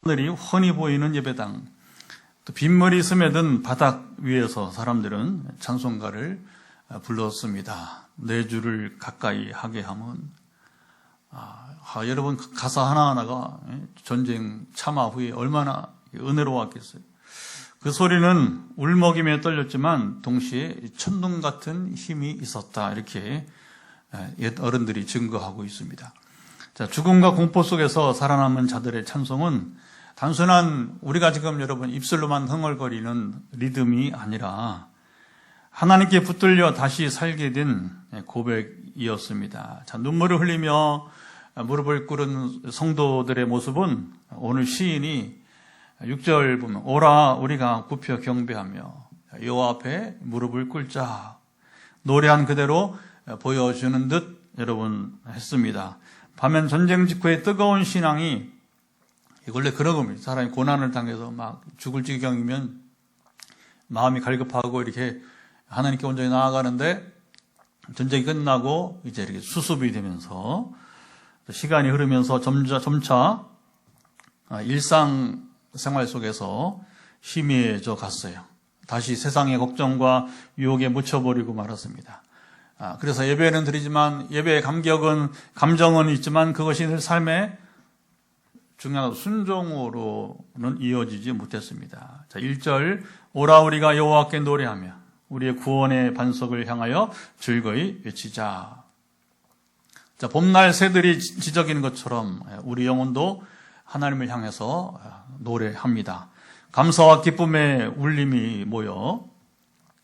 하늘이 훤히 보이는 예배당, 또 빗물이 스며든 바닥 위에서 사람들은 찬송가를 불렀습니다. 내 주를 가까이 하게 함은. 여러분, 가사 하나하나가 전쟁 참화 후에 얼마나 은혜로웠겠어요. 그 소리는 울먹이며 떨렸지만 동시에 천둥 같은 힘이 있었다. 이렇게 옛 어른들이 증거하고 있습니다. 자, 죽음과 공포 속에서 살아남은 자들의 찬송은 단순한 우리가 지금 여러분 입술로만 흥얼거리는 리듬이 아니라 하나님께 붙들려 다시 살게 된 고백이었습니다. 자, 눈물을 흘리며 무릎을 꿇은 성도들의 모습은 오늘 시인이 6절 보면 오라 우리가 굽혀 경배하며 여호와 앞에 무릎을 꿇자 노래한 그대로 보여주는 듯 여러분 했습니다. 반면 전쟁 직후의 뜨거운 신앙이 원래 그런 겁니다. 사람이 고난을 당해서 막 죽을 지경이면 마음이 갈급하고 이렇게 하나님께 온전히 나아가는데 전쟁이 끝나고 이제 이렇게 수습이 되면서 시간이 흐르면서 점차 일상생활 속에서 희미해져 갔어요. 다시 세상의 걱정과 유혹에 묻혀버리고 말았습니다. 그래서 예배는 드리지만 예배의 감정은 있지만 그것이 늘 삶의 중요한 순종으로는 이어지지 못했습니다. 자, 1절 오라 우리가 여호와께 노래하며 우리의 구원의 반석을 향하여 즐거이 외치자. 자, 봄날 새들이 지저귀는 것처럼 우리 영혼도 하나님을 향해서 노래합니다. 감사와 기쁨의 울림이 모여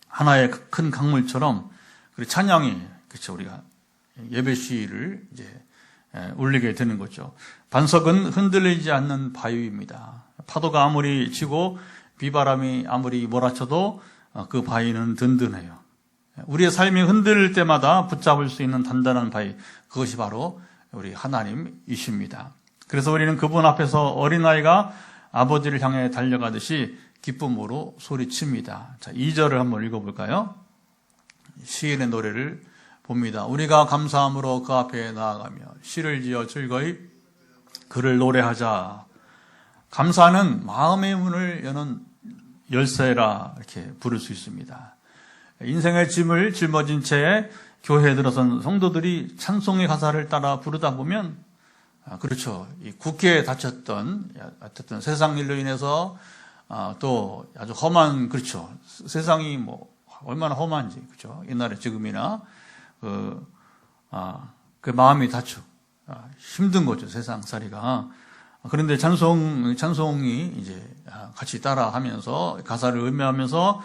하나의 큰 강물처럼 그리고 찬양이 그렇죠. 우리가 예배 시를 이제 울리게 되는 거죠. 반석은 흔들리지 않는 바위입니다. 파도가 아무리 치고 비바람이 아무리 몰아쳐도 그 바위는 든든해요. 우리의 삶이 흔들릴 때마다 붙잡을 수 있는 단단한 바위, 그것이 바로 우리 하나님이십니다. 그래서 우리는 그분 앞에서 어린아이가 아버지를 향해 달려가듯이 기쁨으로 소리칩니다. 자, 2절을 한번 읽어볼까요? 시인의 노래를 봅니다. 우리가 감사함으로 그 앞에 나아가며 시를 지어 즐거이 그를 노래하자. 감사는 마음의 문을 여는 열쇠라 이렇게 부를 수 있습니다. 인생의 짐을 짊어진 채 교회에 들어선 성도들이 찬송의 가사를 따라 부르다 보면 그렇죠. 이 굳게 다쳤던 세상 일로 인해서 또 아주 험한 그렇죠. 세상이 뭐 얼마나 험한지 그렇죠. 옛날에 지금이나 그 마음이 다쳐 힘든 거죠. 세상살이가. 그런데 찬송이 이제 같이 따라하면서 가사를 음미하면서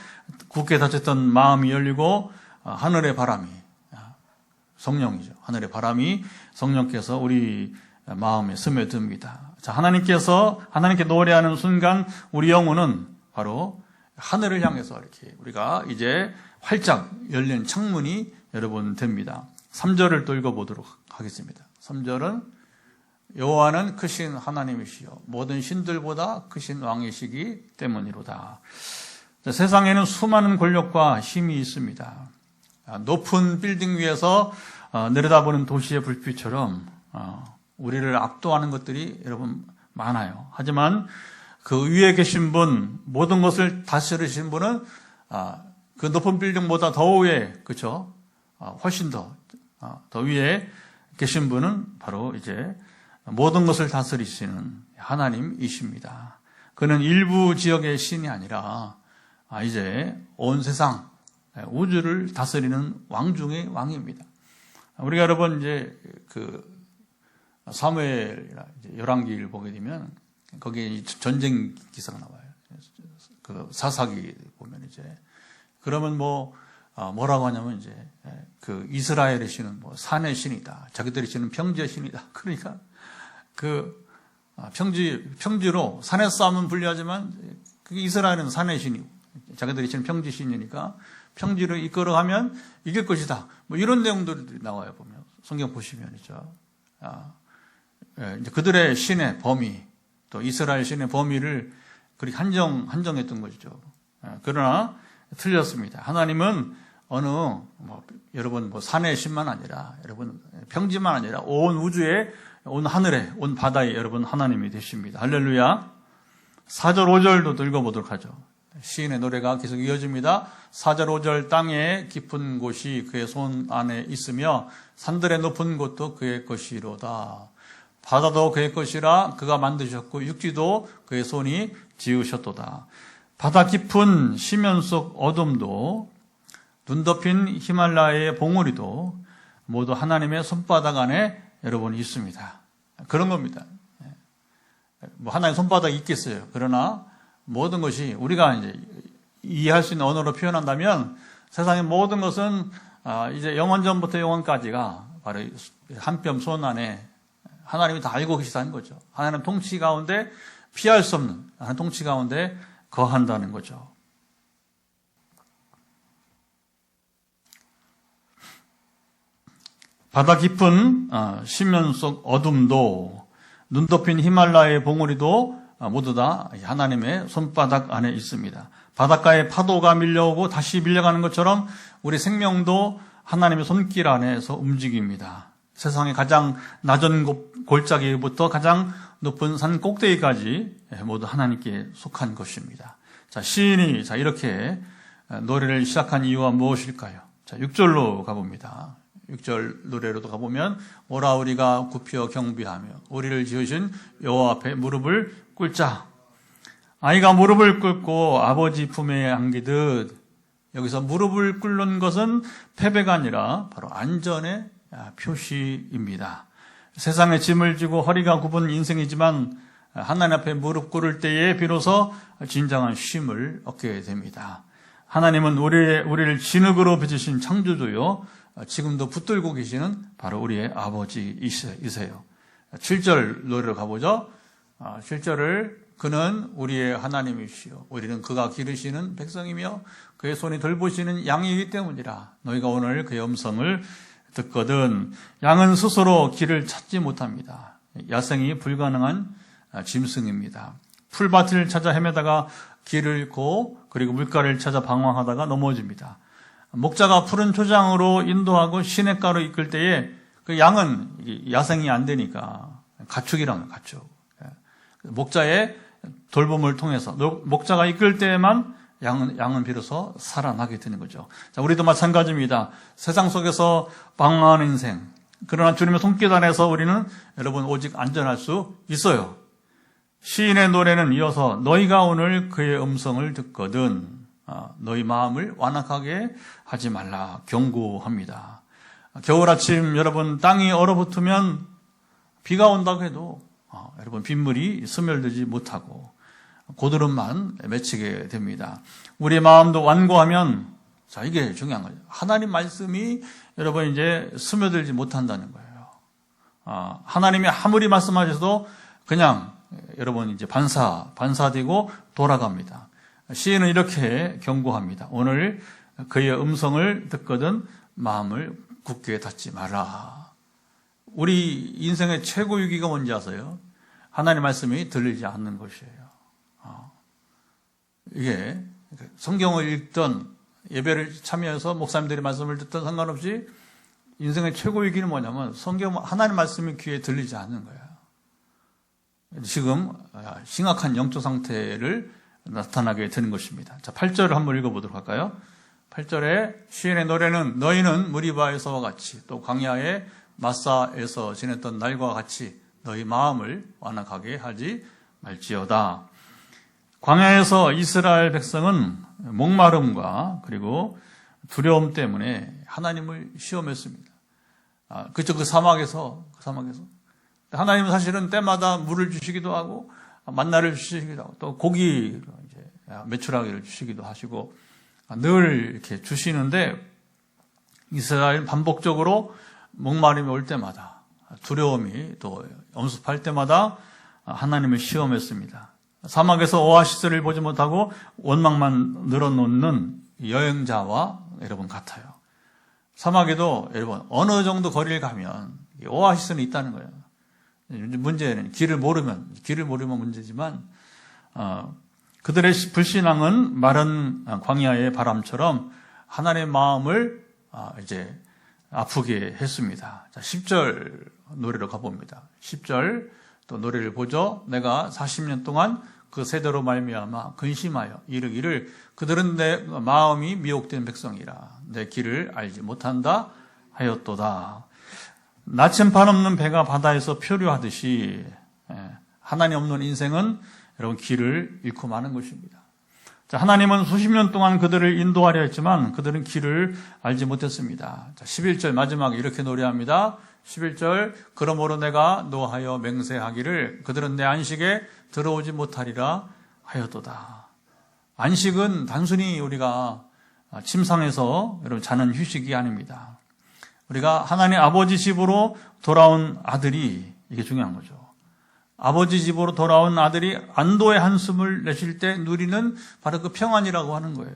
굳게 다쳤던 마음이 열리고 하늘의 바람이 성령이죠. 하늘의 바람이 성령께서 우리 마음에 스며듭니다. 자, 하나님께 노래하는 순간 우리 영혼은 바로 하늘을 향해서 이렇게 우리가 이제 활짝 열린 창문이 여러분 됩니다. 3절을 또 읽어보도록 하겠습니다. 3절은 여호와는 크신 하나님이시여 모든 신들보다 크신 왕이시기 때문이로다. 자, 세상에는 수많은 권력과 힘이 있습니다. 높은 빌딩 위에서 내려다보는 도시의 불빛처럼 우리를 압도하는 것들이 여러분 많아요. 하지만 그 위에 계신 분, 모든 것을 다스리신 분은 그 높은 빌딩보다 더 위에, 그렇죠? 훨씬 더 위에 계신 분은 바로 이제 모든 것을 다스리시는 하나님이십니다. 그는 일부 지역의 신이 아니라 이제 온 세상 우주를 다스리는 왕 중의 왕입니다. 우리가 여러분 이제 그 사무엘 열왕기를 보게 되면 거기에 전쟁 기사가 나와요. 그 사사기 보면 이제 그러면 뭐라고 하냐면 이제 그 이스라엘의 신은 뭐 산의 신이다. 자기들이 신은 평지의 신이다. 그러니까 그 평지로 산의 싸움은 불리하지만 그게 이스라엘은 산의 신이고 자기들이 신은 평지 신이니까 평지를 이끌어가면 이길 것이다. 뭐 이런 내용들이 나와요. 보면 성경 보시면이죠. 이제 그들의 신의 범위 또 이스라엘 신의 범위를 그렇게 한정했던 것이죠. 그러나 틀렸습니다. 하나님은 여러분 산의 신만 아니라 여러분 평지만 아니라 온 우주에 온 하늘에 온 바다에 여러분 하나님이 되십니다. 할렐루야. 4절, 5절도 읽어보도록 하죠. 시인의 노래가 계속 이어집니다. 4절, 5절 땅의 깊은 곳이 그의 손 안에 있으며 산들의 높은 곳도 그의 것이로다. 바다도 그의 것이라 그가 만드셨고 육지도 그의 손이 지으셨도다. 바다 깊은 심연 속 어둠도 눈 덮인 히말라야의 봉우리도 모두 하나님의 손바닥 안에 여러분 있습니다. 그런 겁니다. 뭐 하나님 손바닥이 있겠어요. 그러나 모든 것이 우리가 이제 이해할 수 있는 언어로 표현한다면 세상의 모든 것은 이제 영원전부터 영원까지가 바로 한 뼘 손 안에 하나님이 다 알고 계시다는 거죠. 하나님 통치 가운데 피할 수 없는 하나님 통치 가운데 거한다는 거죠. 바다 깊은 심연 속 어둠도 눈 덮인 히말라야의 봉우리도 모두 다 하나님의 손바닥 안에 있습니다. 바닷가에 파도가 밀려오고 다시 밀려가는 것처럼 우리 생명도 하나님의 손길 안에서 움직입니다. 세상의 가장 낮은 골짜기부터 가장 높은 산 꼭대기까지 모두 하나님께 속한 것입니다. 자, 시인이 이렇게 노래를 시작한 이유가 무엇일까요? 자, 6절로 가봅니다. 6절 노래로도 가보면 오라 우리가 굽혀 경비하며 우리를 지으신 여호와 앞에 무릎을 꿇자. 아이가 무릎을 꿇고 아버지 품에 안기듯. 여기서 무릎을 꿇는 것은 패배가 아니라 바로 안전의 표시입니다. 세상에 짐을 지고 허리가 굽은 인생이지만 하나님 앞에 무릎 꿇을 때에 비로소 진정한 쉼을 얻게 됩니다. 하나님은 우리를 진흙으로 빚으신 창조주요 지금도 붙들고 계시는 바로 우리의 아버지이세요. 7절 노래로 가보죠. 7절을 그는 우리의 하나님이시요 우리는 그가 기르시는 백성이며 그의 손이 돌보시는 양이기 때문이라. 너희가 오늘 그의 음성을 듣거든. 양은 스스로 길을 찾지 못합니다. 야생이 불가능한 짐승입니다. 풀밭을 찾아 헤매다가 길을 잃고 그리고 물가를 찾아 방황하다가 넘어집니다. 목자가 푸른 초장으로 인도하고 시냇가로 이끌 때에 그 양은 야생이 안 되니까 가축이라는 가축. 목자의 돌봄을 통해서 목자가 이끌 때에만 양은 비로소 살아나게 되는 거죠. 자, 우리도 마찬가지입니다. 세상 속에서 방황하는 인생. 그러나 주님의 손길 안에서 우리는 여러분 오직 안전할 수 있어요. 시인의 노래는 이어서 너희가 오늘 그의 음성을 듣거든 너희 마음을 완악하게 하지 말라 경고합니다. 겨울 아침 여러분 땅이 얼어붙으면 비가 온다고 해도 여러분 빗물이 스며들지 못하고 고드름만 맺히게 됩니다. 우리의 마음도 완고하면 자 이게 중요한 거죠. 하나님 말씀이 여러분 이제 스며들지 못한다는 거예요. 하나님이 아무리 말씀하셔도 그냥 여러분 이제 반사되고 돌아갑니다. 시인은 이렇게 경고합니다. 오늘 그의 음성을 듣거든 마음을 굳게 닫지 마라. 우리 인생의 최고 위기가 뭔지 아세요? 하나님 말씀이 들리지 않는 것이에요. 이게 성경을 읽던 예배를 참여해서 목사님들이 말씀을 듣던 상관없이 인생의 최고 위기는 뭐냐면 하나님 말씀이 귀에 들리지 않는 거예요. 지금 심각한 영적 상태를 나타나게 되는 것입니다. 자, 8절을 한번 읽어보도록 할까요? 8절에 시인의 노래는 너희는 무리바에서와 같이 또 광야의 마사에서 지냈던 날과 같이 너희 마음을 완악하게 하지 말지어다. 광야에서 이스라엘 백성은 목마름과 그리고 두려움 때문에 하나님을 시험했습니다. 그쪽 그 사막에서 하나님은 사실은 때마다 물을 주시기도 하고 만나를 주시기도 하고 또 고기 이제 메추라기를 주시기도 하시고 늘 이렇게 주시는데 이스라엘 반복적으로 목마름이 올 때마다 두려움이 또 엄습할 때마다 하나님을 시험했습니다. 사막에서 오아시스를 보지 못하고 원망만 늘어놓는 여행자와 여러분 같아요. 사막에도 여러분 어느 정도 거리를 가면 오아시스는 있다는 거예요. 문제는 길을 모르면 문제지만 그들의 불신앙은 마른 광야의 바람처럼 하나님의 마음을 이제 아프게 했습니다. 자, 10절 노래로 가봅니다. 10절 또 노래를 보죠. 내가 40년 동안 그 세대로 말미암아 근심하여 이르기를 그들은 내 마음이 미혹된 백성이라 내 길을 알지 못한다 하였도다. 나침반 없는 배가 바다에서 표류하듯이 하나님 없는 인생은 여러분 길을 잃고 마는 것입니다. 자, 하나님은 수십 년 동안 그들을 인도하려 했지만 그들은 길을 알지 못했습니다. 자, 11절 마지막에 이렇게 노래합니다. 11절 그러므로 내가 노하여 맹세하기를 그들은 내 안식에 들어오지 못하리라 하였도다. 안식은 단순히 우리가 침상에서 여러분 자는 휴식이 아닙니다. 우리가 하나님 아버지 집으로 돌아온 아들이 이게 중요한 거죠. 아버지 집으로 돌아온 아들이 안도의 한숨을 내쉴 때 누리는 바로 그 평안이라고 하는 거예요.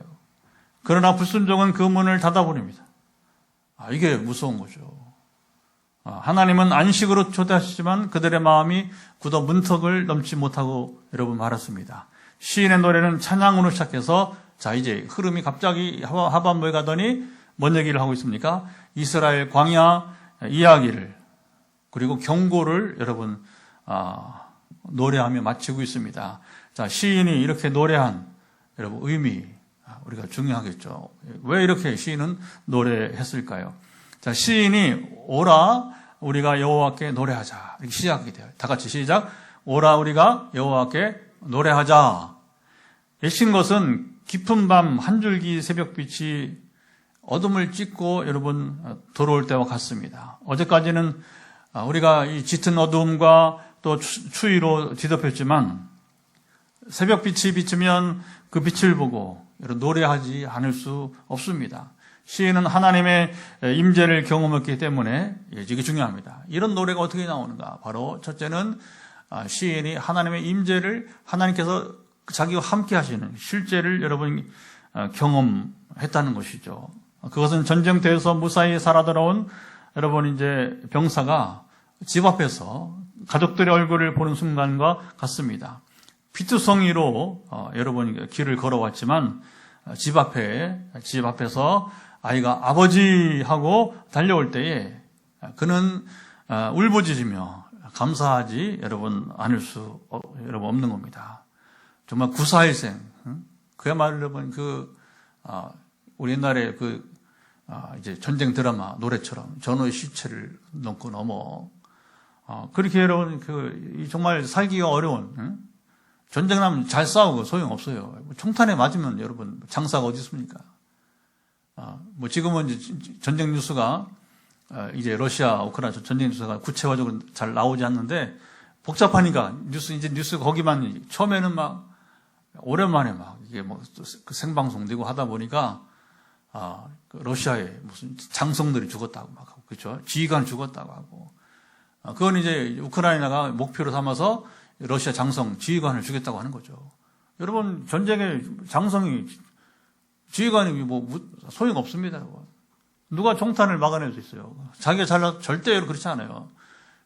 그러나 불순종은 그 문을 닫아버립니다. 이게 무서운 거죠. 하나님은 안식으로 초대하시지만 그들의 마음이 굳어 문턱을 넘지 못하고 여러분 말았습니다. 시인의 노래는 찬양으로 시작해서 자 이제 흐름이 갑자기 하반부에 가더니 뭔 얘기를 하고 있습니까? 이스라엘 광야 이야기를 그리고 경고를 여러분 노래하며 마치고 있습니다. 자, 시인이 이렇게 노래한 여러분 의미 우리가 중요하겠죠. 왜 이렇게 시인은 노래했을까요? 자, 시인이 오라 우리가 여호와께 노래하자 이렇게 시작이 돼요. 다 같이 시작. 오라 우리가 여호와께 노래하자. 예신 것은 깊은 밤 한 줄기 새벽빛이 어둠을 찢고 여러분 들어올 때와 같습니다. 어제까지는 우리가 이 짙은 어둠과 또 추위로 뒤덮였지만 새벽빛이 비치면 그 빛을 보고 노래하지 않을 수 없습니다. 시인은 하나님의 임재를 경험했기 때문에 이게 중요합니다. 이런 노래가 어떻게 나오는가? 바로 첫째는 시인이 하나님의 임재를 하나님께서 자기와 함께 하시는 실제를 여러분 경험했다는 것이죠. 그것은 전쟁터에서 무사히 살아 돌아온 여러분 이제 병사가 집 앞에서 가족들의 얼굴을 보는 순간과 같습니다. 피투성이로 여러분 길을 걸어왔지만 집 앞에서 아이가 아버지 하고 달려올 때에 그는 울부짖으며 감사하지 여러분 않을 수 여러분 없는 겁니다. 정말 구사일생 그야말로 여러분 우리 옛날에 이제 전쟁 드라마 노래처럼 전우의 시체를 넘고 넘어 그렇게 여러분 정말 살기가 어려운 전쟁 나면 잘 싸우고 소용 없어요. 총탄에 맞으면 여러분 장사가 어디 있습니까? 뭐 지금은 이제 전쟁 뉴스가 이제 러시아 우크라이나 전쟁 뉴스가 구체화적으로 잘 나오지 않는데 복잡하니까 뉴스 거기만 처음에는 막 오랜만에 막 이게 뭐 생방송 되고 하다 보니까 러시아에 무슨 장성들이 죽었다고 막 하고 그렇죠? 지휘관 죽었다고 하고 그건 이제 우크라이나가 목표로 삼아서 러시아 장성 지휘관을 죽였다고 하는 거죠. 여러분 전쟁의 장성이 지휘관이 뭐 소용 없습니다. 누가 총탄을 막아낼 수 있어요? 자기가 절대 그렇지 않아요.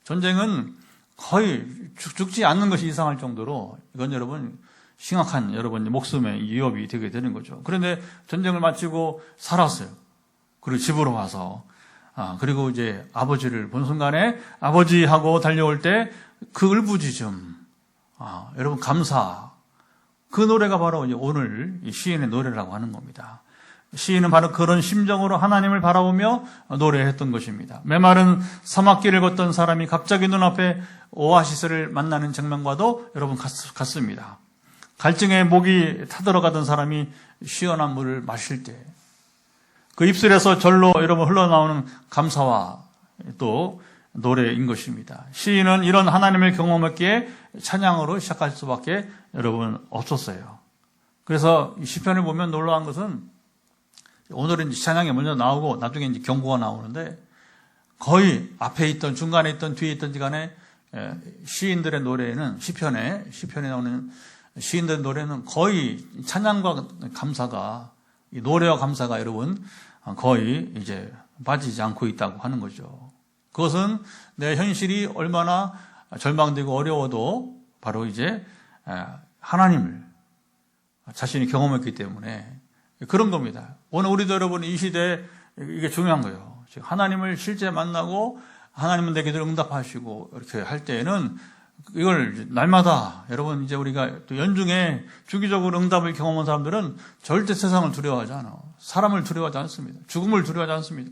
전쟁은 거의 죽지 않는 것이 이상할 정도로 이건 여러분 심각한 여러분 목숨의 위협이 되게 되는 거죠. 그런데 전쟁을 마치고 살았어요. 그리고 집으로 와서 그리고 이제 아버지를 본 순간에 아버지하고 달려올 때 그 울부짖음 여러분 감사 그 노래가 바로 이제 오늘 이 시인의 노래라고 하는 겁니다. 시인은 바로 그런 심정으로 하나님을 바라보며 노래했던 것입니다. 메마른 사막길을 걷던 사람이 갑자기 눈앞에 오아시스를 만나는 장면과도 여러분 같습니다. 갈증에 목이 타들어가던 사람이 시원한 물을 마실 때 그 입술에서 절로 여러분 흘러나오는 감사와 또 노래인 것입니다. 시인은 이런 하나님을 경험했기에 찬양으로 시작할 수밖에 여러분 없었어요. 그래서 이 시편을 보면 놀라운 것은 오늘은 찬양이 먼저 나오고 나중에 이제 경고가 나오는데 거의 앞에 있던 중간에 있던 뒤에 있던 간에 시인들의 노래는 시편에 나오는 시인들의 노래는 거의 찬양과 감사가 노래와 감사가 여러분 거의 이제 빠지지 않고 있다고 하는 거죠. 그것은 내 현실이 얼마나 절망되고 어려워도 바로 이제 하나님을 자신이 경험했기 때문에 그런 겁니다. 오늘 우리도 여러분 이 시대에 이게 중요한 거예요. 즉 하나님을 실제 만나고 하나님은 내 기도를 응답하시고 이렇게 할 때에는 이걸 날마다 여러분 이제 우리가 또 연중에 주기적으로 응답을 경험한 사람들은 절대 세상을 두려워하지 않아. 사람을 두려워하지 않습니다. 죽음을 두려워하지 않습니다.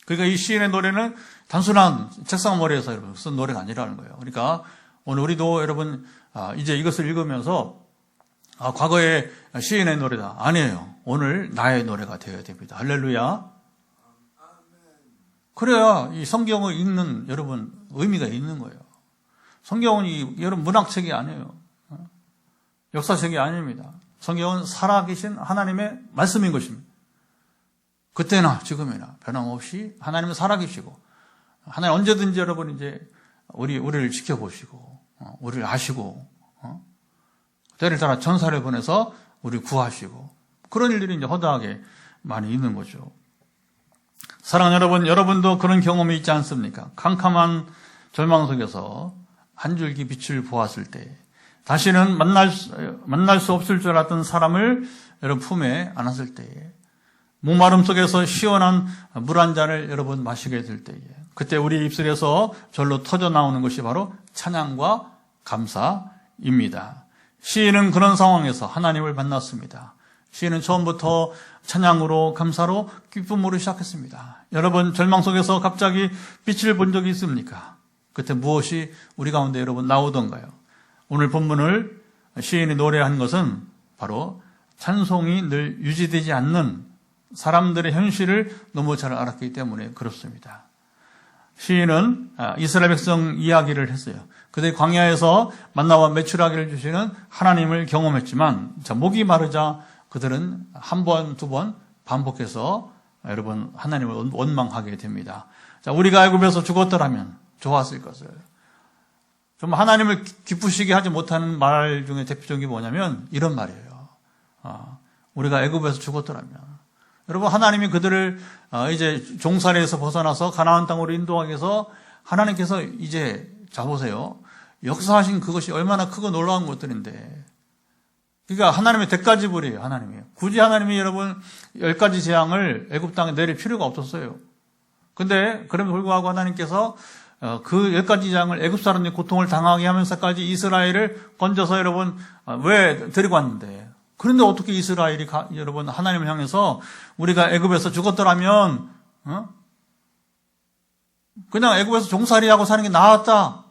그러니까 이 시인의 노래는 단순한 책상머리에서 여러분 쓴 노래가 아니라는 거예요. 그러니까 오늘 우리도 여러분 이제 이것을 읽으면서 과거의 시인의 노래다. 아니에요. 오늘 나의 노래가 되어야 됩니다. 할렐루야. 그래야 이 성경을 읽는 여러분 의미가 있는 거예요. 성경은 여러분 문학책이 아니에요. 역사책이 아닙니다. 성경은 살아계신 하나님의 말씀인 것입니다. 그때나 지금이나 변함없이 하나님은 살아계시고 하나님 언제든지 여러분 이제 우리를 지켜보시고 우리를 아시고 때를 따라 전사를 보내서 우리를 구하시고 그런 일들이 이제 허다하게 많이 있는 거죠. 사랑하는 여러분, 여러분도 그런 경험이 있지 않습니까? 캄캄한 절망 속에서 한 줄기 빛을 보았을 때 다시는 만날 수 없을 줄 알았던 사람을 여러분 품에 안았을 때에 목마름 속에서 시원한 물 한 잔을 여러분 마시게 될 때에 그때 우리 입술에서 절로 터져 나오는 것이 바로 찬양과 감사입니다. 시인은 그런 상황에서 하나님을 만났습니다. 시인은 처음부터 찬양으로 감사로 기쁨으로 시작했습니다. 여러분 절망 속에서 갑자기 빛을 본 적이 있습니까? 그때 무엇이 우리 가운데 여러분 나오던가요? 오늘 본문을 시인이 노래한 것은 바로 찬송이 늘 유지되지 않는 사람들의 현실을 너무 잘 알았기 때문에 그렇습니다. 시인은 이스라엘 백성 이야기를 했어요. 그들이 광야에서 만나와 메추라기를 주시는 하나님을 경험했지만 목이 마르자 그들은 한 번, 두 번 반복해서 여러분 하나님을 원망하게 됩니다. 자, 우리가 애굽에서 죽었더라면 좋았을 것을. 좀 하나님을 기쁘시게 하지 못하는 말 중에 대표적인 게 뭐냐면 이런 말이에요. 우리가 애굽에서 죽었더라면. 여러분 하나님이 그들을 이제 종살이에서 벗어나서 가나안 땅으로 인도하기 위해서 하나님께서 이제 자보세요. 역사하신 그것이 얼마나 크고 놀라운 것들인데 그러니까 하나님의 대가지불이에요. 하나님이 굳이 하나님이 여러분 10가지 재앙을 애굽 땅에 내릴 필요가 없었어요. 근데 그럼에도 불구하고 하나님께서 그 10가지 재앙을 애굽 사람들이 고통을 당하게 하면서까지 이스라엘을 건져서 여러분 왜 데리고 왔는데 그런데 어떻게 이스라엘이 여러분 하나님을 향해서 우리가 애굽에서 죽었더라면 그냥 애굽에서 종살이하고 사는 게 나았다.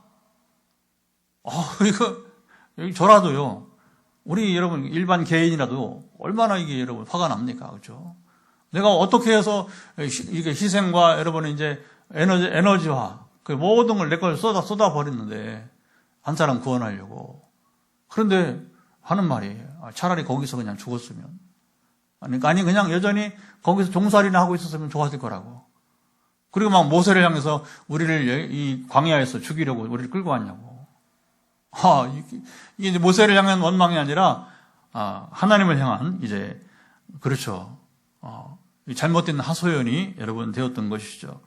이거 저라도요. 우리 여러분 일반 개인이라도 얼마나 이게 여러분 화가 납니까, 그렇죠? 내가 어떻게 해서 이게 희생과 여러분 이제 에너지와 그 모든 걸 내 걸 쏟아 버렸는데 한 사람 구원하려고 그런데 하는 말이 차라리 거기서 그냥 죽었으면 아니 그냥 여전히 거기서 종살이나 하고 있었으면 좋았을 거라고. 그리고 막 모세를 향해서 우리를 이 광야에서 죽이려고 우리를 끌고 왔냐고. 이게 모세를 향한 원망이 아니라 하나님을 향한 이제 그렇죠. 잘못된 하소연이 여러분 되었던 것이죠.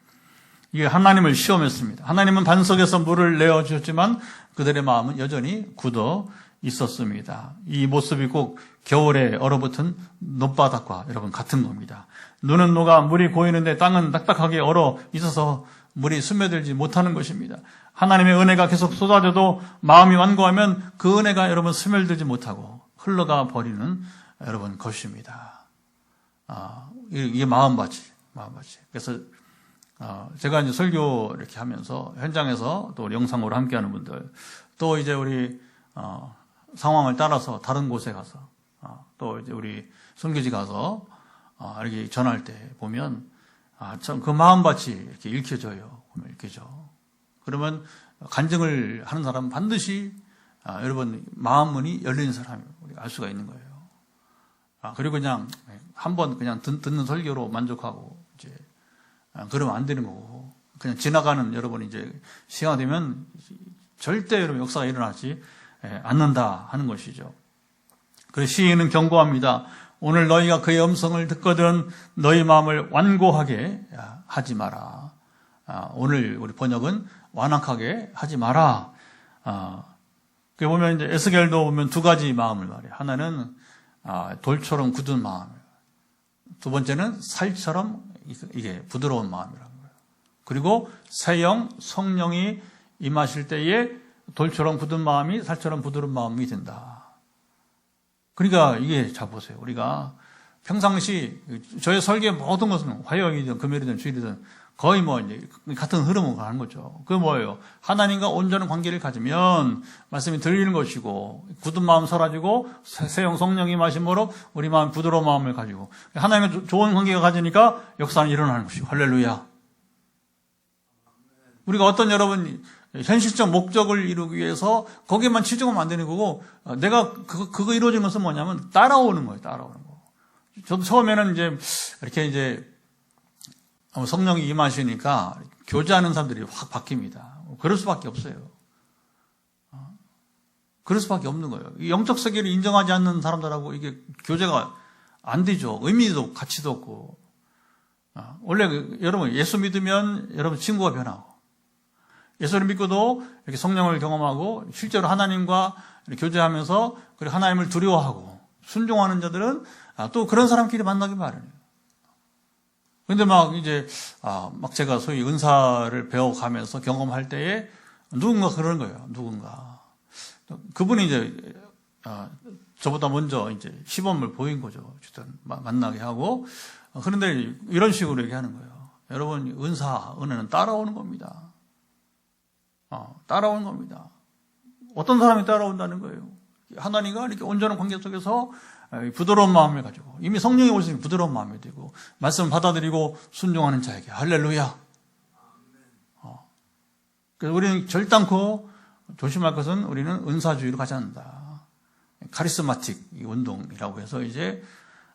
이게 하나님을 시험했습니다. 하나님은 반석에서 물을 내어 주셨지만 그들의 마음은 여전히 굳어 있었습니다. 이 모습이 꼭 겨울에 얼어붙은 논바닥과 여러분 같은 겁니다. 눈은 녹아 물이 고이는데 땅은 딱딱하게 얼어 있어서 물이 스며들지 못하는 것입니다. 하나님의 은혜가 계속 쏟아져도 마음이 완고하면 그 은혜가 여러분 스며들지 못하고 흘러가 버리는 여러분 것입니다. 이게 마음밭이. 그래서 제가 이제 설교 이렇게 하면서 현장에서 또 영상으로 함께하는 분들 또 이제 우리 상황을 따라서 다른 곳에 가서 또 이제 우리 선교지 가서 이렇게 전할 때 보면 참 그 마음밭이 이렇게 읽혀져요. 읽혀져. 그러면 간증을 하는 사람은 반드시 여러분 마음 문이 열린 사람이 우리가 알 수가 있는 거예요. 그리고 그냥 한번 그냥 듣는 설교로 만족하고 이제 그러면 안 되는 거고 그냥 지나가는 여러분 이제 시간이 되면 절대 여러분 역사가 일어나지 않는다 하는 것이죠. 그래서 시인은 경고합니다. 오늘 너희가 그의 음성을 듣거든 너희 마음을 완고하게 하지 마라. 오늘 우리 번역은 완악하게 하지 마라. 그 보면 이제 에스겔도 보면 두 가지 마음을 말해요. 하나는 돌처럼 굳은 마음, 두 번째는 살처럼 이게 부드러운 마음이라는 거예요. 그리고 새 영, 성령이 임하실 때에 돌처럼 굳은 마음이 살처럼 부드러운 마음이 된다. 그러니까 이게 자 보세요. 우리가 평상시 저의 설계 모든 것은 화요일이든 금요일이든 주일이든 거의 뭐 이제 같은 흐름으로 가는 거죠. 그게 뭐예요? 하나님과 온전한 관계를 가지면 말씀이 들리는 것이고 굳은 마음 사라지고 새용 성령이 임하심으로 우리 마음 부드러운 마음을 가지고 하나님과 좋은 관계가 가지니까 역사는 일어나는 것이고 할렐루야. 우리가 어떤 여러분 현실적 목적을 이루기 위해서 거기에만 치중하면 안 되는 거고 내가 그거 이루어지는 것은 뭐냐면 따라오는 거예요. 따라오는 거. 저도 처음에는 이렇게 성령이 임하시니까 교제하는 사람들이 확 바뀝니다. 그럴 수밖에 없어요. 그럴 수밖에 없는 거예요. 영적 세계를 인정하지 않는 사람들하고 이게 교제가 안 되죠. 의미도 가치도 없고. 원래 여러분 예수 믿으면 여러분 친구가 변하고 예수를 믿고도 이렇게 성령을 경험하고 실제로 하나님과 교제하면서 그리고 하나님을 두려워하고 순종하는 자들은 또 그런 사람끼리 만나기 마련이에요. 근데 막 제가 소위 은사를 배워가면서 경험할 때에 누군가 그러는 거예요. 누군가. 그분이 저보다 먼저 시범을 보인 거죠. 어쨌든 만나게 하고. 그런데 이런 식으로 얘기하는 거예요. 여러분, 은혜는 따라오는 겁니다. 따라오는 겁니다. 어떤 사람이 따라온다는 거예요? 하나님과 이렇게 온전한 관계 속에서 부드러운 마음을 가지고 이미 성령이 오시니 부드러운 마음이 되고 말씀을 받아들이고 순종하는 자에게 할렐루야. 그래서 우리는 절단코 조심할 것은 우리는 은사주의로 가지 않는다. 카리스마틱 운동이라고 해서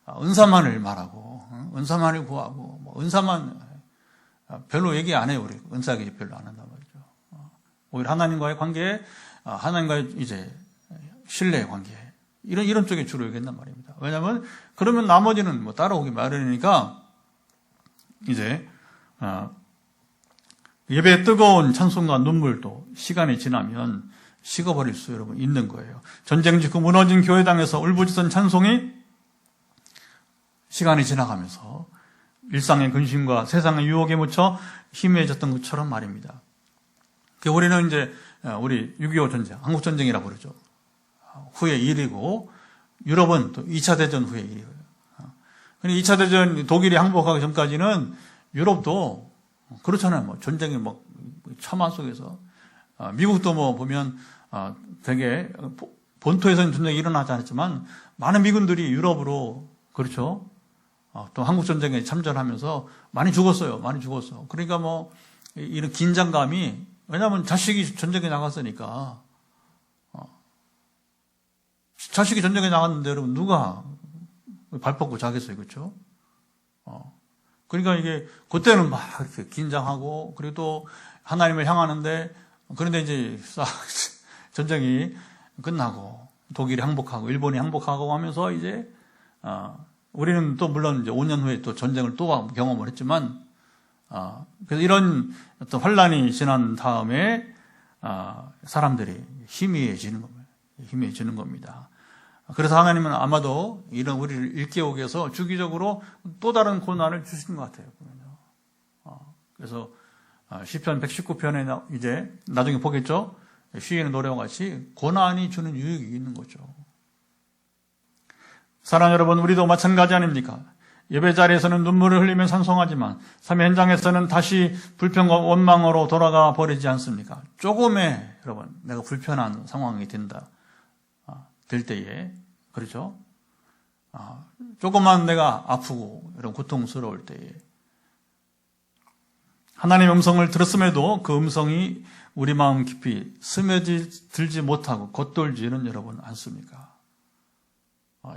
은사만을 말하고 은사만을 구하고 은사만 별로 얘기 안 해요. 우리 은사 얘기 별로 안 한단 말이죠. 오히려 하나님과의 관계, 하나님과의 신뢰의 관계 이런 쪽에 주로 얘기한단 말입니다. 왜냐하면 그러면 나머지는 따라오기 마련이니까 예배의 뜨거운 찬송과 눈물도 시간이 지나면 식어버릴 수 여러분 있는 거예요. 전쟁 직후 무너진 교회당에서 울부짖던 찬송이 시간이 지나가면서 일상의 근심과 세상의 유혹에 묻혀 희미해졌던 것처럼 말입니다. 우리는 우리 6.25 전쟁, 한국 전쟁이라고 그러죠. 후의 일이고 유럽은 또 2차 대전 후의 일이에요. 2차 대전 독일이 항복하기 전까지는 유럽도 그렇잖아요. 전쟁이 참화 속에서 미국도 보면 되게 본토에서는 전쟁이 일어나지 않았지만 많은 미군들이 유럽으로 그렇죠. 또 한국 전쟁에 참전하면서 많이 죽었어요. 많이 죽었어. 그러니까 이런 긴장감이 왜냐하면 자식이 전쟁에 나갔으니까. 자식이 전쟁에 나갔는데 여러분 누가 발 뻗고 자겠어요, 그렇죠? 그러니까 그때는 막 이렇게 긴장하고 그리고 또 하나님을 향하는데 그런데 전쟁이 끝나고 독일이 항복하고 일본이 항복하고 하면서 우리는 또 물론 5년 후에 또 전쟁을 또 경험을 했지만 그래서 이런 어떤 환란이 지난 다음에 사람들이 희미해지는 겁니다. 그래서 하나님은 아마도 이런 우리를 일깨우기 위해서 주기적으로 또 다른 고난을 주시는 것 같아요. 그래서 시편 119편에 나중에 보겠죠. 시인의 노래와 같이 고난이 주는 유익이 있는 거죠. 사랑하는 여러분, 우리도 마찬가지 아닙니까? 예배 자리에서는 눈물을 흘리며 찬송하지만 삶의 현장에서는 다시 불평과 원망으로 돌아가 버리지 않습니까? 조금의 여러분 내가 불편한 상황이 될 때에 그렇죠? 조금만 내가 아프고 이런 고통스러울 때에 하나님의 음성을 들었음에도 그 음성이 우리 마음 깊이 스며들지 못하고 겉돌지는 여러분 않습니까?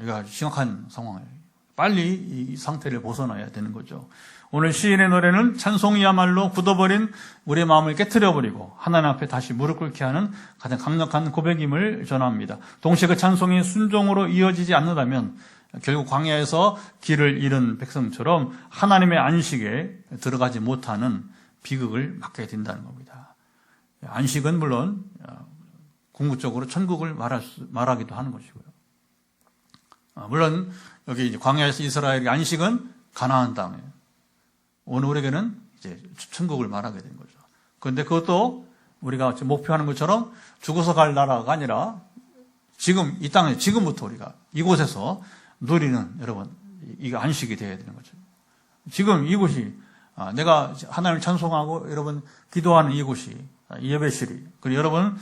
이거 심각한 상황이에요. 빨리 이 상태를 벗어나야 되는 거죠. 오늘 시인의 노래는 찬송이야말로 굳어버린 우리의 마음을 깨트려버리고 하나님 앞에 다시 무릎 꿇게 하는 가장 강력한 고백임을 전합니다. 동시에 그 찬송이 순종으로 이어지지 않는다면 결국 광야에서 길을 잃은 백성처럼 하나님의 안식에 들어가지 못하는 비극을 맞게 된다는 겁니다. 안식은 물론 궁극적으로 천국을 말하기도 하는 것이고요. 물론 여기 광야에서 이스라엘의 안식은 가나안 땅이에요. 오늘 우리에게는 천국을 말하게 된 거죠. 그런데 그것도 우리가 지금 목표하는 것처럼 죽어서 갈 나라가 아니라 지금 이 땅에 지금부터 우리가 이곳에서 누리는 여러분 이게 안식이 되어야 되는 거죠. 지금 이곳이 내가 하나님을 찬송하고 여러분 기도하는 이곳이 예배실이 그리고 여러분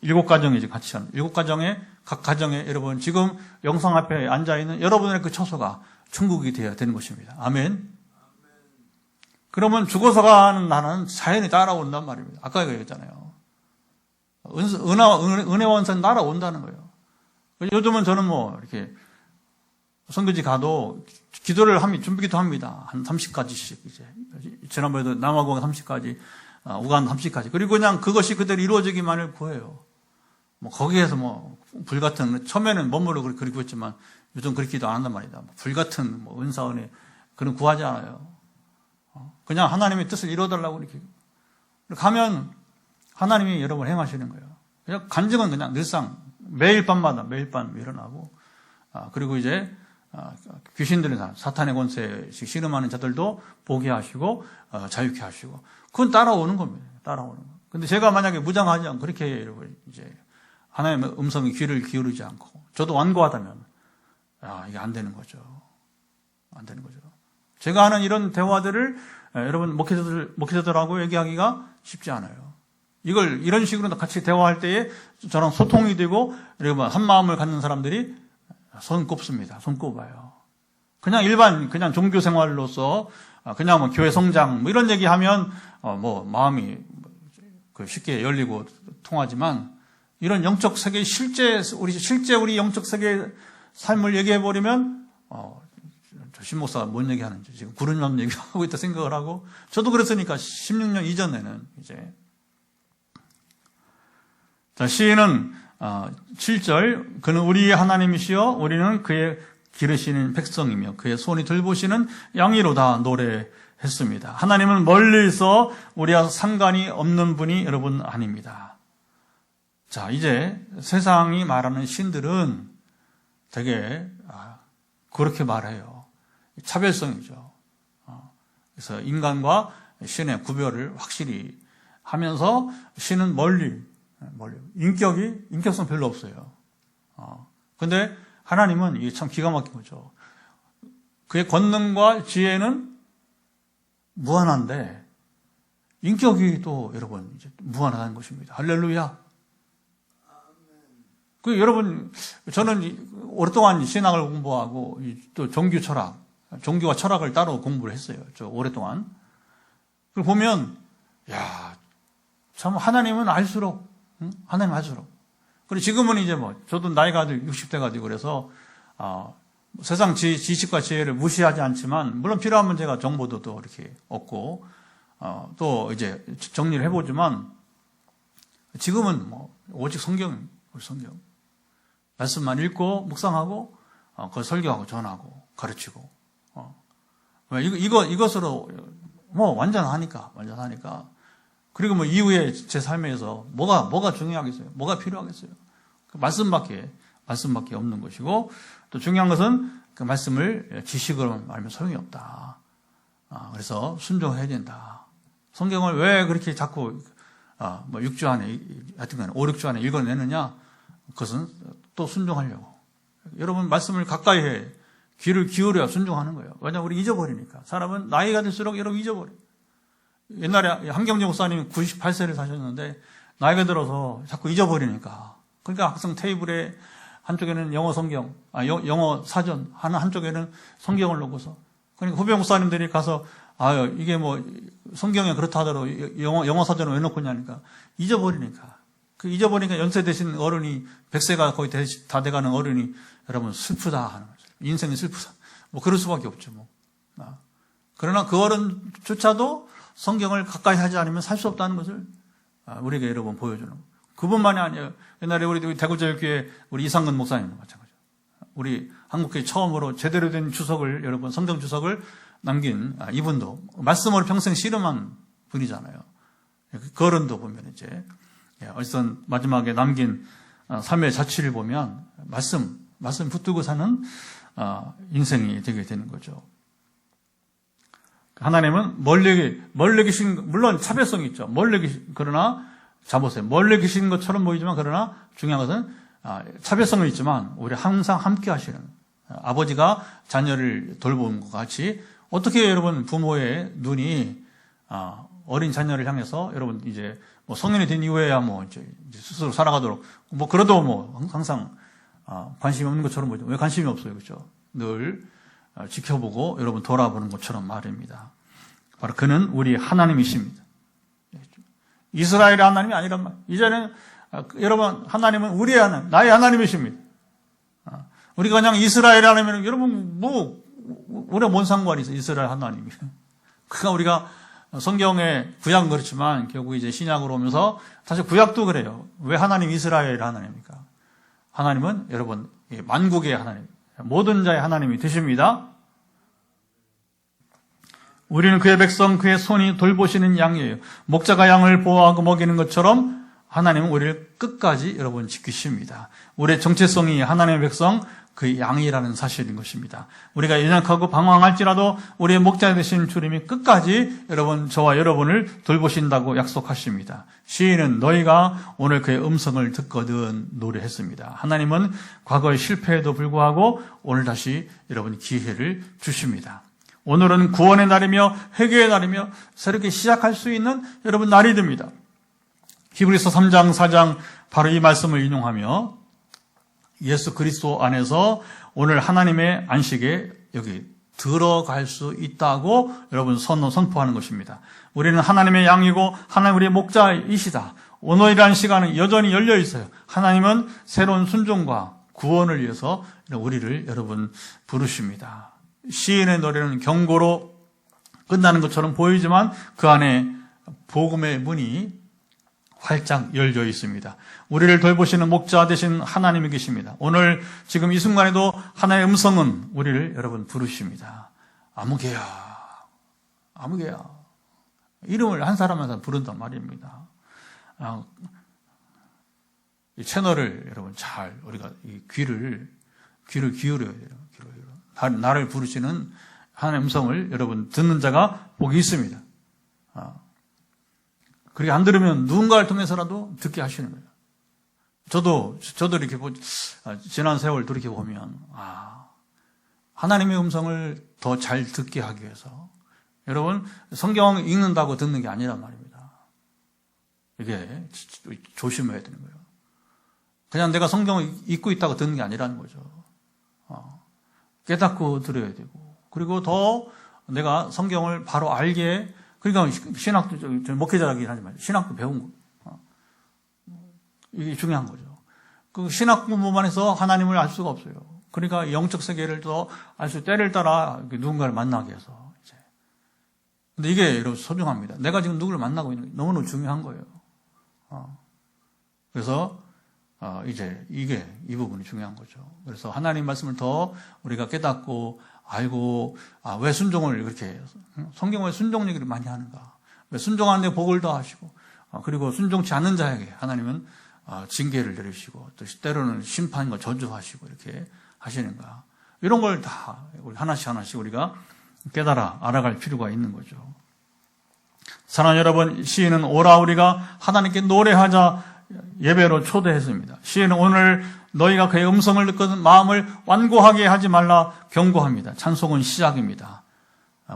7가정이지 같이 하는 7가정에 각 가정에 여러분 지금 영상 앞에 앉아 있는 여러분의 그 처소가 천국이 되어야 되는 것입니다. 아멘. 그러면 죽어서 가는 나라는 자연히 따라온단 말입니다. 아까 얘기했잖아요. 은혜원선 따라온다는 거예요. 요즘은 저는 뭐 이렇게 선교지 가도 기도를 합니다. 준비기도 합니다. 한 30가지씩 이제 지난번에도 남아공 30가지, 우간다 30가지. 그리고 그냥 그것이 그대로 이루어지기만을 구해요. 뭐 거기에서 뭐 불같은 처음에는 멋모르고 그렇게 구했지만 요즘 그렇게도 안 한단 말이다. 불같은 뭐 은사 은혜 그런 구하지 않아요. 그냥 하나님의 뜻을 이루어달라고 이렇게 가면 하나님이 여러분 행하시는 거예요. 그냥 간증은 그냥 늘상 매일 밤마다 매일 밤 일어나고 그리고 이제 귀신들이나 사탄의 권세에 씨름하는 자들도 보게 하시고 자유케 하시고 그건 따라오는 겁니다. 따라오는 거. 근데 제가 만약에 무장하지 않고 그렇게 여러분 이제 하나님의 음성에 귀를 기울이지 않고 저도 완고하다면 이게 안 되는 거죠. 안 되는 거죠. 제가 하는 이런 대화들을 여러분 목회자들하고 얘기하기가 쉽지 않아요. 이걸 이런 식으로 같이 대화할 때에 저랑 소통이 되고 여러분 한 마음을 갖는 사람들이 손꼽습니다. 손꼽아요. 그냥 종교 생활로서 그냥 뭐 교회 성장 뭐 이런 얘기하면 뭐 마음이 쉽게 열리고 통하지만 이런 영적 세계 실제 우리 영적 세계 삶을 얘기해 버리면 신목사가 뭔 얘기하는지 지금 구름만 얘기하고 있다 생각을 하고 저도 그랬으니까 16년 이전에는 이제 자 시인은 7절 그는 우리의 하나님이시여 우리는 그의 기르시는 백성이며 그의 손이 들보시는 양이로다 노래했습니다. 하나님은 멀리서 우리와 상관이 없는 분이 여러분 아닙니다. 자 이제 세상이 말하는 신들은 되게 그렇게 말해요. 차별성이죠. 그래서 인간과 신의 구별을 확실히 하면서 신은 멀리 인격성 별로 없어요. 근데 하나님은 이게 참 기가 막힌 거죠. 그의 권능과 지혜는 무한한데 인격이 또 여러분 이제 무한하다는 것입니다. 할렐루야. 여러분 저는 오랫동안 신학을 공부하고 또 종교 철학, 종교와 철학을 따로 공부를 했어요. 저 오랫동안. 그걸 보면 참 하나님은 알수록 하나님 알수록. 그리고 지금은 이제 저도 나이가 60대가 되고 그래서 세상 지식과 지혜를 무시하지 않지만 물론 필요하면 제가 정보도 또 이렇게 얻고 또 이제 정리를 해보지만 지금은 오직 성경 말씀만 읽고 묵상하고 그걸 설교하고 전하고 가르치고 이것으로 완전하니까 그리고 이후에 제 삶에서 뭐가 중요하겠어요? 뭐가 필요하겠어요? 그 말씀밖에 없는 것이고 또 중요한 것은 그 말씀을 지식으로 알면 소용이 없다. 그래서 순종해야 된다. 성경을 왜 그렇게 자꾸 6주 안에 하여튼 5, 6주 안에 읽어내느냐? 그것은 또 순종하려고. 여러분 말씀을 가까이 해 귀를 기울여야 순종하는 거예요. 왜냐하면 우리 잊어버리니까. 사람은 나이가 들수록 여러분 잊어버려요. 옛날에 한경재 목사님이 98세를 사셨는데 나이가 들어서 자꾸 잊어버리니까. 그러니까 항상 테이블에 한쪽에는 영어 성경, 영어 사전, 한쪽에는 성경을 놓고서. 그러니까 후배 목사님들이 가서 이게 성경에 그렇다 하더라도 영어 사전을 왜 놓고 있냐니까 잊어버리니까. 잊어버리니까 연세 되신 어른이 100세가 거의 다 돼가는 어른이 여러분 슬프다 하는 거죠. 인생이 슬프다. 그럴 수밖에 없죠. 그러나 그 어른조차도 성경을 가까이 하지 않으면 살 수 없다는 것을 우리에게 여러분 보여주는 거예요. 그분만이 아니에요. 옛날에 우리 대구제일교회 우리 이상근 목사님도 마찬가지죠. 우리 한국교회 처음으로 제대로 된 주석을 여러분 성경 주석을 남긴 이분도 말씀으로 평생 씨름한 분이잖아요. 그 어른도 보면 이제 어쨌든 마지막에 남긴 삶의 자취를 보면 말씀 붙들고 사는 인생이 되게 되는 거죠. 하나님은 멀리 계신, 물론 차별성이 있죠. 그러나 자보세요. 멀리 계신 것처럼 보이지만 그러나 중요한 것은 차별성은 있지만 우리 항상 함께 하시는 아버지가 자녀를 돌보는 것 같이 어떻게 여러분 부모의 눈이 어린 자녀를 향해서 여러분 이제 뭐 성인이 된 이후에야 뭐 이제 스스로 살아가도록 뭐 그래도 뭐 항상 관심이 없는 것처럼 보이죠. 왜 관심이 없어요, 그렇죠? 늘 지켜보고 여러분 돌아보는 것처럼 말입니다. 바로 그는 우리 하나님이십니다. 이스라엘의 하나님이 아니란 말. 이제는 여러분 하나님은 우리의 하나님, 나의 하나님이십니다. 우리가 그냥 이스라엘의 하나님은 여러분 뭐 우리가 뭔 상관이 있어? 이스라엘 하나님이. 그러니까 우리가 성경의 구약은 그렇지만 결국 이제 신약으로 오면서 사실 구약도 그래요. 왜 하나님 이스라엘 하나님입니까? 하나님은 여러분 만국의 하나님, 모든 자의 하나님이 되십니다. 우리는 그의 백성, 그의 손이 돌보시는 양이에요. 목자가 양을 보호하고 먹이는 것처럼 하나님은 우리를 끝까지 여러분 지키십니다. 우리의 정체성이 하나님의 백성, 그 양이라는 사실인 것입니다. 우리가 연약하고 방황할지라도 우리의 목자 되신 주님이 끝까지 여러분, 저와 여러분을 돌보신다고 약속하십니다. 시인은 너희가 오늘 그의 음성을 듣거든 노래했습니다. 하나님은 과거의 실패에도 불구하고 오늘 다시 여러분 기회를 주십니다. 오늘은 구원의 날이며 회개의 날이며 새롭게 시작할 수 있는 여러분 날이 됩니다. 히브리서 3장 4장 바로 이 말씀을 인용하며 예수 그리스도 안에서 오늘 하나님의 안식에 여기 들어갈 수 있다고 여러분 선포하는 것입니다. 우리는 하나님의 양이고 하나님 우리의 목자이시다. 오늘이라는 시간은 여전히 열려 있어요. 하나님은 새로운 순종과 구원을 위해서 우리를 여러분 부르십니다. 시인의 노래는 경고로 끝나는 것처럼 보이지만 그 안에 복음의 문이 활짝 열려 있습니다. 우리를 돌보시는 목자 되신 하나님이 계십니다. 오늘 지금 이 순간에도 하나님의 음성은 우리를 여러분 부르십니다. 아무개야, 아무개야. 이름을 한 사람 한 사람 부른단 말입니다. 이 채널을 여러분 잘 우리가 이 귀를 기울여야 돼요. 나를 부르시는 하나님의 음성을 여러분 듣는 자가 복이 있습니다. 그렇게 안 들으면 누군가를 통해서라도 듣게 하시는 거예요. 저도 이렇게 지난 세월 돌이켜 보면 하나님의 음성을 더 잘 듣게 하기 위해서 여러분 성경 읽는다고 듣는 게 아니란 말입니다. 이게 조심해야 되는 거예요. 그냥 내가 성경을 읽고 있다고 듣는 게 아니라는 거죠. 깨닫고 들어야 되고 그리고 더 내가 성경을 바로 알게 그러니까 신학도 목회자라긴 하지만 신학도 배운 거 이게 중요한 거죠. 그 신학 공부만 해서 하나님을 알 수가 없어요. 그러니까 영적 세계를 더 알 수 때를 따라 누군가를 만나게 해서 이제. 근데 이게 여러분 소중합니다. 내가 지금 누구를 만나고 있는 게 너무너무 중요한 거예요. 그래서 이제 이게 이 부분이 중요한 거죠. 그래서 하나님 말씀을 더 우리가 깨닫고 알고 왜 순종을 이렇게 성경에 순종 얘기를 많이 하는가? 왜 순종하는데 복을 더하시고 그리고 순종치 않는 자에게 하나님은 징계를 내리시고 또 때로는 심판과 저주하시고 이렇게 하시는가? 이런 걸 다 하나씩 우리가 깨달아 알아갈 필요가 있는 거죠. 사랑하는 여러분, 시인은 오라 우리가 하나님께 노래하자 예배로 초대했습니다. 시인은 오늘 너희가 그의 음성을 듣거든 마음을 완고하게 하지 말라 경고합니다. 찬송은 시작입니다.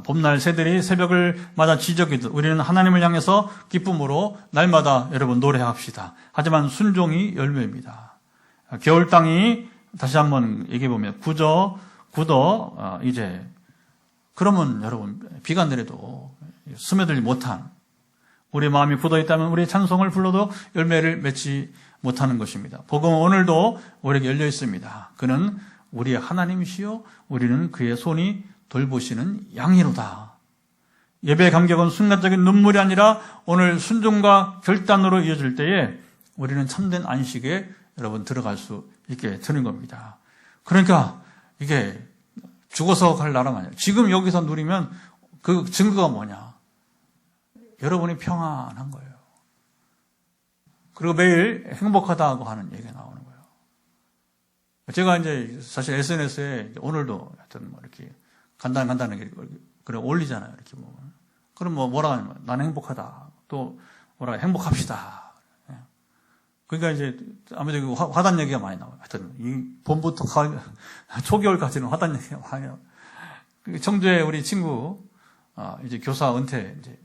봄날 새들이 새벽을 맞아 지저귀듯 우리는 하나님을 향해서 기쁨으로 날마다 여러분 노래합시다. 하지만 순종이 열매입니다. 겨울 땅이 다시 한번 얘기해 보면 굳어 이제 그러면 여러분 비가 내려도 스며들지 못한 우리의 마음이 굳어 있다면 우리의 찬송을 불러도 열매를 맺지 못하는 것입니다. 복음은 오늘도 우리에게 열려 있습니다. 그는 우리의 하나님이시요 우리는 그의 손이 돌보시는 양이로다. 예배의 감격은 순간적인 눈물이 아니라 오늘 순종과 결단으로 이어질 때에 우리는 참된 안식에 여러분 들어갈 수 있게 되는 겁니다. 그러니까 이게 죽어서 갈 나라가 아니라 지금 여기서 누리면 그 증거가 뭐냐? 여러분이 평안한 거예요. 그리고 매일 행복하다고 하는 얘기가 나오는 거예요. 제가 이제 사실 SNS에 오늘도 하여튼 뭐 이렇게 간단하게 그래 올리잖아요. 이렇게 보면. 그럼 뭐라 하냐면 나는 행복하다. 또 뭐라 행복합시다. 그러니까 이제 아무래도 화단 얘기가 많이 나와요. 하여튼 이 봄부터 초겨울까지는 화단 얘기가 많이 나와요. 청주에 우리 친구 이제 교사 은퇴 이제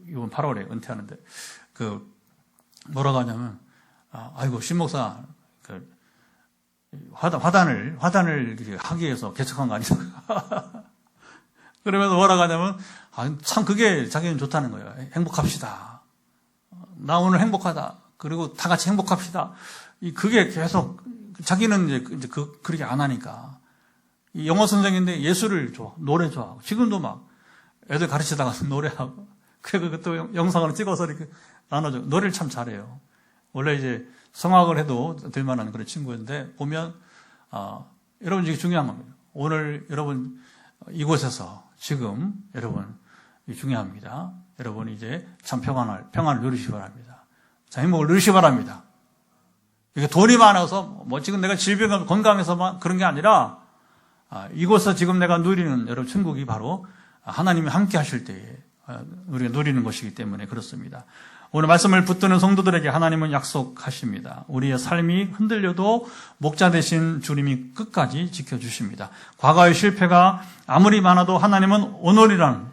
이번 8월에 은퇴하는데 뭐라고 하냐면 아이고 신목사 화단을 하기 위해서 개척한 거 아니냐. 그러면서 뭐라고 하냐면 참 그게 자기는 좋다는 거예요. 행복합시다. 나 오늘 행복하다. 그리고 다 같이 행복합시다. 그게 계속 자기는 이제 그렇게 안 하니까. 이 영어 선생인데 예술을 좋아, 노래 좋아하고 지금도 막 애들 가르치다가 노래하고 그것도 영상으로 찍어서 이렇게 나눠줘. 노래를 참 잘해요. 원래 이제 성악을 해도 될 만한 그런 친구인데 보면 여러분 이게 중요한 겁니다. 오늘 여러분 이곳에서 지금 여러분 중요합니다. 여러분 이제 참 평안을 누리시기 바랍니다. 자, 행복을 누리시기 바랍니다. 이게 돈이 많아서 지금 내가 질병 건강해서만 그런 게 아니라 이곳에서 지금 내가 누리는 여러분 천국이 바로 하나님이 함께 하실 때에 우리가 누리는 것이기 때문에 그렇습니다. 오늘 말씀을 붙드는 성도들에게 하나님은 약속하십니다. 우리의 삶이 흔들려도 목자 되신 주님이 끝까지 지켜주십니다. 과거의 실패가 아무리 많아도 하나님은 오늘이란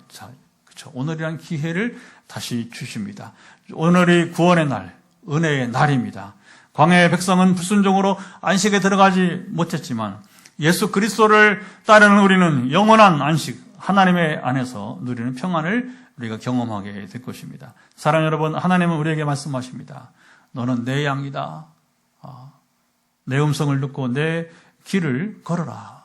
기회를 다시 주십니다. 오늘이 구원의 날, 은혜의 날입니다. 광야의 백성은 불순종으로 안식에 들어가지 못했지만 예수 그리스도를 따르는 우리는 영원한 안식, 하나님의 안에서 누리는 평안을 우리가 경험하게 될 것입니다. 사랑하는 여러분, 하나님은 우리에게 말씀하십니다. 너는 내 양이다. 내 음성을 듣고 내 길을 걸어라.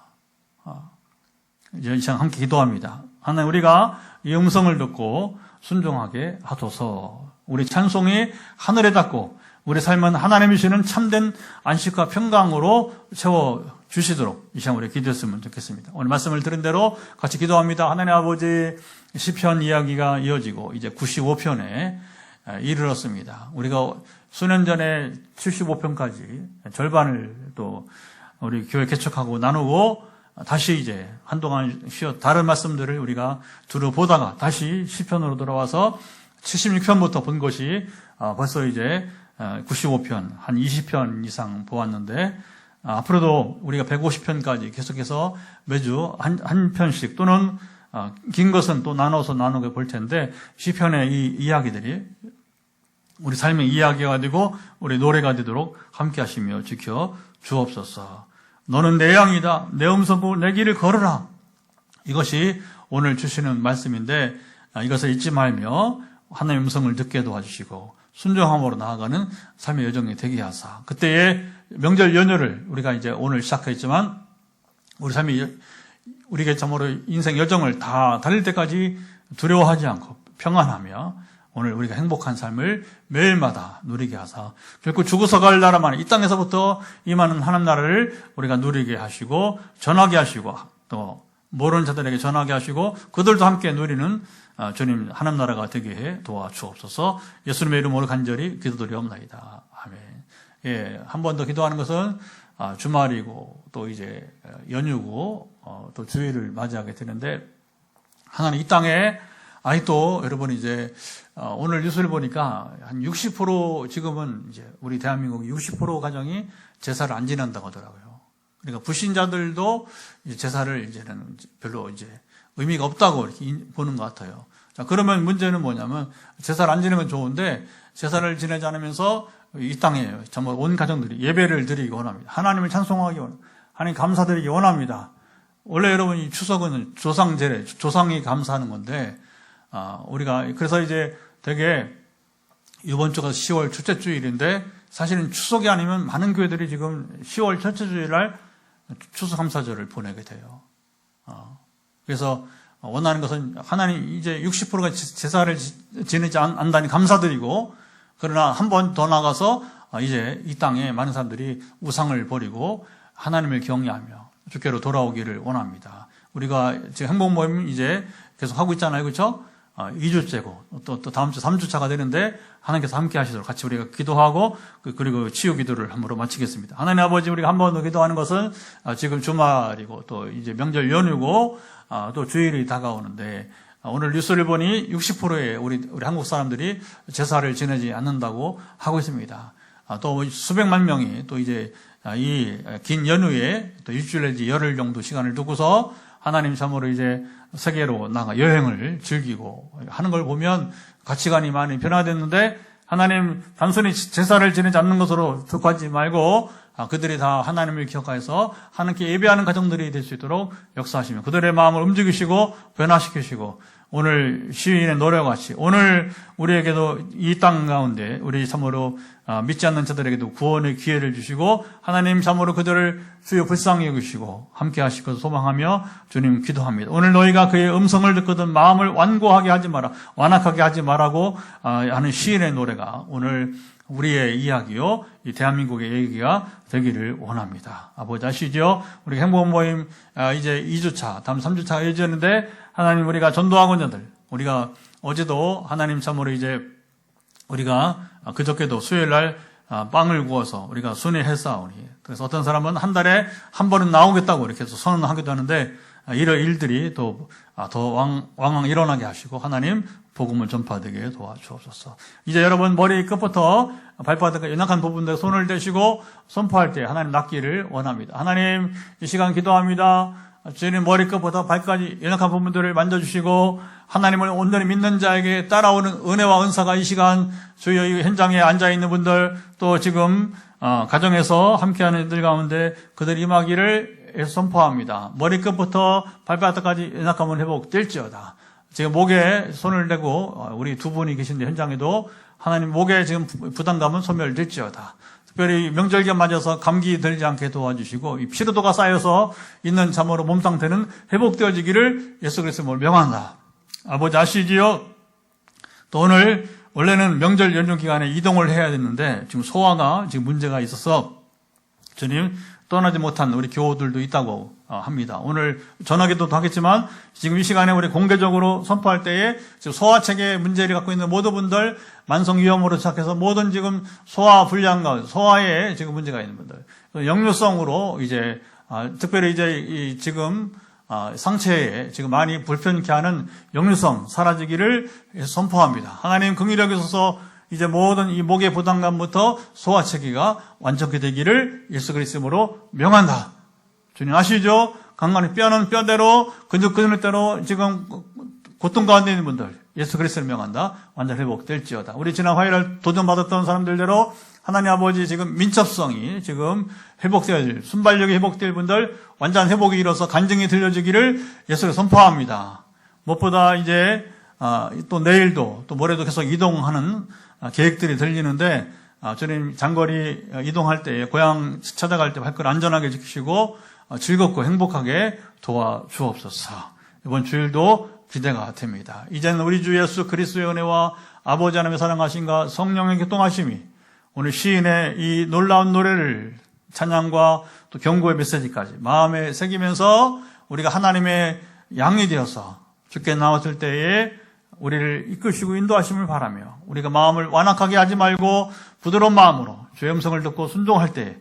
이제 이 시간 함께 기도합니다. 하나님, 우리가 이 음성을 듣고 순종하게 하소서. 우리 찬송이 하늘에 닿고 우리 삶은 하나님이 주시는 참된 안식과 평강으로 채워주시도록 이 시간 우리 기도했으면 좋겠습니다. 오늘 말씀을 들은 대로 같이 기도합니다. 하나님 아버지, 시편 이야기가 이어지고 이제 95편에 이르렀습니다. 우리가 수년 전에 75편까지 절반을 또 우리 교회 개척하고 나누고 다시 이제 한동안 다른 말씀들을 우리가 들어보다가 다시 시편으로 돌아와서 76편부터 본 것이 벌써 이제 95편, 한 20편 이상 보았는데 앞으로도 우리가 150편까지 계속해서 매주 한 편씩 또는 긴 것은 또 나눠서 나누게 볼 텐데 시편의 이 이야기들이 우리 삶의 이야기가 되고 우리 노래가 되도록 함께 하시며 지켜 주옵소서. 너는 내 양이다. 내 음성 내 길을 걸으라. 이것이 오늘 주시는 말씀인데 이것을 잊지 말며 하나님의 음성을 듣게 도와주시고 순종함으로 나아가는 삶의 여정이 되게 하사 그때의 명절 연휴를 우리가 이제 오늘 시작했지만 우리 삶이 우리가 참으로 인생 여정을 다 달릴 때까지 두려워하지 않고 평안하며 오늘 우리가 행복한 삶을 매일마다 누리게 하사 결국 죽어서 갈 나라만 이 땅에서부터 임하는 하나님 나라를 우리가 누리게 하시고 전하게 하시고 또 모르는 자들에게 전하게 하시고 그들도 함께 누리는 주님 하나님 나라가 되게 해 도와주옵소서. 예수님의 이름으로 간절히 기도드리옵나이다. 아멘. 예, 한 번 더 기도하는 것은 주말이고 또 이제 연휴고 또 주일을 맞이하게 되는데 하나님 이 땅에 또 여러분 이제 오늘 뉴스를 보니까 한 60% 지금은 이제 우리 대한민국 60% 가정이 제사를 안 지낸다고 하더라고요. 그러니까 불신자들도 제사를 이제는 별로 이제 의미가 없다고 이렇게 보는 것 같아요. 자, 그러면 문제는 뭐냐면 제사를 안 지내면 좋은데 제사를 지내지 않으면서 이 땅에 정말 온 가정들이 예배를 드리기 원합니다. 하나님을 찬송하기 원합니다. 하나님 감사드리기 원합니다. 원래 여러분 이 추석은 조상 제례, 조상이 감사하는 건데 우리가 그래서 이제 되게 이번 주가 10월 첫째 주일인데 사실은 추석이 아니면 많은 교회들이 지금 10월 첫째 주일날 추수감사절을 보내게 돼요. 그래서 원하는 것은 하나님 이제 60%가 제사를 지내지 않다니 감사드리고 그러나 한 번 더 나가서 이제 이 땅에 많은 사람들이 우상을 버리고 하나님을 경외하며 주께로 돌아오기를 원합니다. 우리가 지금 행복 모임 이제 계속 하고 있잖아요. 그렇죠? 2주째고 또 다음 주 3주차가 되는데 하나님께서 함께 하시도록 같이 우리가 기도하고 그리고 치유 기도를 함으로 마치겠습니다. 하나님 아버지 우리가 한 번 더 기도하는 것은 지금 주말이고 또 이제 명절 연휴고 또 주일이 다가오는데 오늘 뉴스를 보니 60%의 우리 한국 사람들이 제사를 지내지 않는다고 하고 있습니다. 또 수백만 명이 또 이제 이 긴 연휴에 또 일주일 내지 열흘 정도 시간을 두고서 하나님 참으로 이제 세계로 나가 여행을 즐기고 하는 걸 보면 가치관이 많이 변화됐는데, 하나님 단순히 제사를 지내지 않는 것으로 족하지 말고 그들이 다 하나님을 기억하여서 하나님께 예배하는 가정들이 될 수 있도록 역사하시며 그들의 마음을 움직이시고 변화시키시고, 오늘 시인의 노래와 같이 오늘 우리에게도 이 땅 가운데 우리 참으로 믿지 않는 자들에게도 구원의 기회를 주시고, 하나님 참으로 그들을 주여 불쌍히 여기시고 함께 하실 것을 소망하며 주님 기도합니다. 오늘 너희가 그의 음성을 듣거든 마음을 완고하게 하지 마라, 완악하게 하지 말라고 하는 시인의 노래가 오늘 우리의 이야기요, 이 대한민국의 얘기가 되기를 원합니다. 아버지 아시죠? 우리 행복한 모임 이제 2주차, 다음 3주차가 이어지는데, 하나님 우리가 전도학원자들, 우리가 어제도 하나님 참으로 이제 우리가 그저께도 수요일 날 빵을 구워서 우리가 순회했사오니, 그래서 어떤 사람은 한 달에 한 번은 나오겠다고 이렇게 해서 선언하기도 하는데, 이런 일들이 더 왕왕 일어나게 하시고 하나님 복음을 전파되게 도와주옵소서. 이제 여러분 머리 끝부터 발바닥 연약한 부분들 손을 대시고 선포할 때 하나님 낫기를 원합니다. 하나님 이 시간 기도합니다. 주님 머리 끝부터 발까지 연약한 부분들을 만져주시고, 하나님을 온전히 믿는 자에게 따라오는 은혜와 은사가 이 시간 주여 이 현장에 앉아있는 분들, 또 지금 가정에서 함께하는 이들 가운데 그들 임하기를 선포합니다. 머리끝부터 발바닥까지 연약함은 회복될지어다. 지금 목에 손을 대고 우리 두 분이 계신데 현장에도 하나님 목에 지금 부담감은 소멸될지어다. 특별히 명절기에 맞아서 감기 들지 않게 도와주시고, 이 피로도가 쌓여서 있는 참으로 몸 상태는 회복되어지기를 예수 그리스도로 명한다. 아버지 아시지요? 또 오늘 원래는 명절 연휴 기간에 이동을 해야 됐는데 지금 소화가 지금 문제가 있어서 주님 떠나지 못한 우리 교우들도 있다고 합니다. 오늘 전화기도 하겠지만 지금 이 시간에 우리 공개적으로 선포할 때에 지금 소화체계 문제를 갖고 있는 모든 분들, 만성위염으로 시작해서 모든 지금 소화 불량과 소화에 지금 문제가 있는 분들, 역류성으로 이제 특별히 이제 지금 상체에 지금 많이 불편케 하는 역류성 사라지기를 선포합니다. 하나님 긍휼히 여기소서. 이제 모든 이 목의 부담감부터 소화체계가 완전히 되기를 예수 그리스도로 명한다. 주님 아시죠? 간간히 뼈는 뼈대로, 근육대로 지금 고통 가운데 있는 분들 예수 그리스도를 명한다. 완전 회복될지어다. 우리 지난 화요일 도전받았던 사람들대로 하나님 아버지 지금 민첩성이 지금 회복되어질, 순발력이 회복될 분들 완전 회복이 이뤄서 간증이 들려지기를 예수를 선포합니다. 무엇보다 이제 또 내일도 또 모레도 계속 이동하는 계획들이 들리는데, 주님 장거리 이동할 때 고향 찾아갈 때 발걸 안전하게 지키시고 즐겁고 행복하게 도와주옵소서. 이번 주일도 기대가 됩니다. 이제는 우리 주 예수 그리스도의 은혜와 아버지 하나님의 사랑하심과 성령의 교통하심이 오늘 시인의 이 놀라운 노래를 찬양과 또 경고의 메시지까지 마음에 새기면서 우리가 하나님의 양이 되어서 주께 나왔을 때에 우리를 이끄시고 인도하심을 바라며, 우리가 마음을 완악하게 하지 말고 부드러운 마음으로 주의 음성을 듣고 순종할 때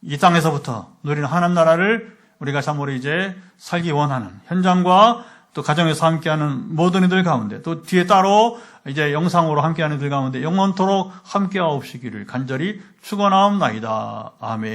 이 땅에서부터 누리는 하나님 나라를 우리가 참으로 이제 살기 원하는 현장과 또 가정에서 함께하는 모든 이들 가운데, 또 뒤에 따로 이제 영상으로 함께하는 이들 가운데 영원토록 함께하옵시기를 간절히 축원하옵나이다. 아멘.